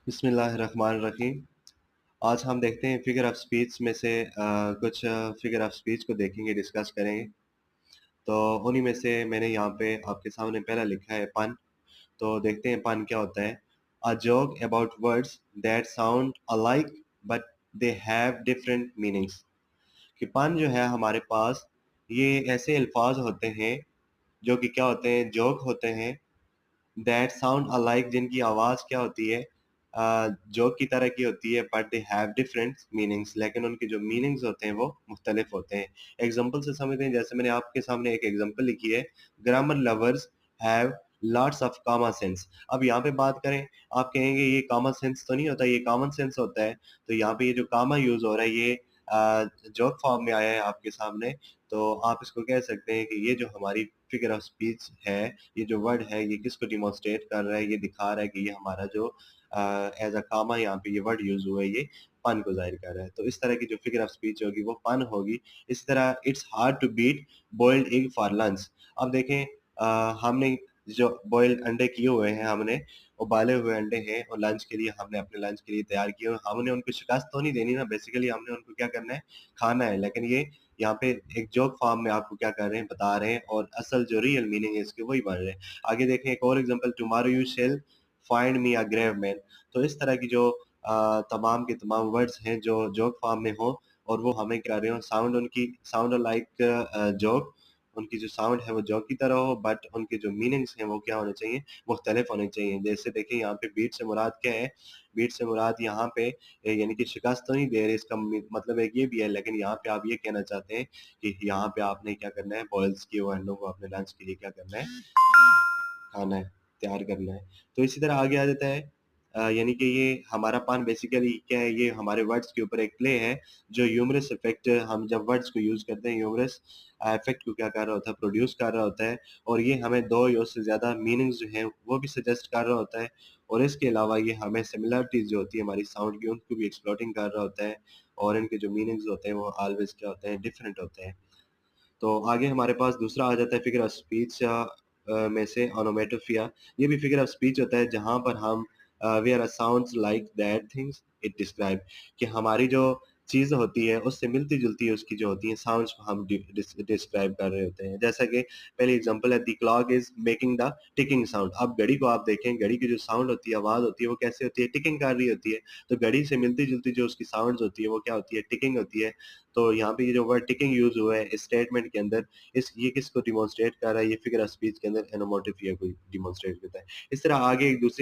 बिस्मिल्लाहिर्रहमानिर्रहीम। आज हम देखते हैं फिगर ऑफ स्पीच में से कुछ फिगर ऑफ स्पीच को देखेंगे, डिस्कस करेंगे। तो उन्हीं में से मैंने यहाँ पे आपके सामने पहला लिखा है पन। तो देखते हैं पन क्या होता है। A joke about words that sound alike but they have different meanings. कि पन जो है हमारे पास, ये ऐसे अल्फाज होते हैं जो कि क्या होते हैं, जोक होते हैं दैट साउंड अलाइक, जिनकी आवाज़ क्या होती है, जोक की तरह की होती है, but they have different meanings, लेकिन उनके जो मीनिंग्स होते हैं वो मुख्तलिफ होते हैं। एग्जांपल से समझते हैं, जैसे मैंने आपके सामने एक एग्जांपल लिखी है, grammar lovers have lots of common sense. अब यहाँ पे बात करें, आप कहेंगे ये कॉमन सेंस तो नहीं होता, ये कॉमन सेंस होता है। तो यहाँ पे ये जो कॉमा यूज हो रहा है, ये जोक फॉर्म में आया है आपके सामने। तो आप इसको कह सकते हैं कि ये जो हमारी फिगर ऑफ स्पीच है, ये जो वर्ड है, ये किसको डिमॉन्स्ट्रेट कर रहा है, ये दिखा रहा है कि ये हमारा जो एज अ कामा यहाँ पे ये वर्ड यूज हुआ है, ये पन को जाहिर कर रहा है। तो इस तरह की जो फिगर ऑफ स्पीच होगी वो पन होगी। इस तरह it's hard to beat boiled egg for lunch. अब देखें, हमने जो बॉइल्ड अंडे किए हुए हैं, हमने उबाले हुए अंडे हैं और लंच के लिए हमने अपने लंच के लिए तैयार किए हुए, हमने उनको शिकस्त तो नहीं देनी ना, बेसिकली हमने उनको क्या करना है, खाना है। लेकिन ये यहाँ पे एक जोक फॉर्म में आपको क्या कर रहे हैं, बता रहे हैं, और असल जो रियल मीनिंग है इसके वही बन रहे हैं। आगे देखें एक और example, tomorrow you shall find me a grave man. तो इस तरह की जो तमाम के तमाम वर्ड्स हैं जो जोक फॉर्म में हो, और वो हमें क्या रहे हो, साउंड उनकी साउंड लाइक जोक, उनकी जो साउंड है वो जोक की तरह हो, बट उनके जो मीनिंग्स हैं वो क्या होने चाहिए, मुख्तलिफ होने चाहिए। जैसे देखिए यहाँ पे बीट से मुराद क्या है, बीट से मुराद यहाँ पे यानी कि शिकस्त तो नहीं दे रहे, इसका मतलब एक ये भी है, लेकिन यहाँ पे आप ये कहना चाहते हैं कि यहाँ पे आपने क्या करना है, बॉयल्स किए हुए अंडों को अपने लंच के लिए क्या करना है, खाना है, तैयार करना है। तो इसी तरह आगे आ जाता है, यानी कि ये हमारा पान बेसिकली क्या है, ये हमारे वर्ड्स के ऊपर एक प्ले है, जो ह्यूमरस इफ़ेक्ट, हम जब वर्ड्स को यूज़ करते हैं, ह्यूमरस इफ़ेक्ट को क्या कर रहा होता है, प्रोड्यूस कर रहा होता है, और ये हमें 2 या उससे ज़्यादा मीनिंग्स जो हैं, वो भी सजेस्ट कर रहा होता है, और इसके अलावा ये हमें सिमिलरिटीज़ जो होती है हमारी साउंड की, उनको भी एक्सप्लॉइटिंग कर रहा होता है, और इनके जो मीनिंग्स होते हैं, वो ऑलवेज़ क्या होते हैं, डिफरेंट होते हैं। तो आगे हमारे पास दूसरा आ जाता है फिगर ऑफ स्पीच में से ओनोमेटोफिया। ये भी फिगर ऑफ स्पीच होता है जहाँ पर हम where a sounds like that things it describe, कि हमारी जो चीज़ होती है उससे मिलती-जुलती उसकी जो होती है साउंड्स को हम डिस्क्राइब कर रहे होते हैं। जैसा कि पहली एग्जांपल है, the clock is making the ticking sound. अब घड़ी को आप देखें, घड़ी की जो साउंड होती है, आवाज़ होती है, वो कैसे होती है, टिकिंग कर रही होती है। तो घड़ी से मिलती-जुलती जो उसकी साउंड्स होती है वो क्या होती है, टिकिंग होती है। तो यहाँ पे ये जो वर्ड टिकिंग यूज़ हुआ है इस स्टेटमेंट के अंदर, इस ये किसको डिमॉन्स्ट्रेट कर रहा है, ये फिगर ऑफ स्पीच के अंदर एनोमोटिव को डिमॉन्स्ट्रेट करता है। इस तरह आगे एक दूसरी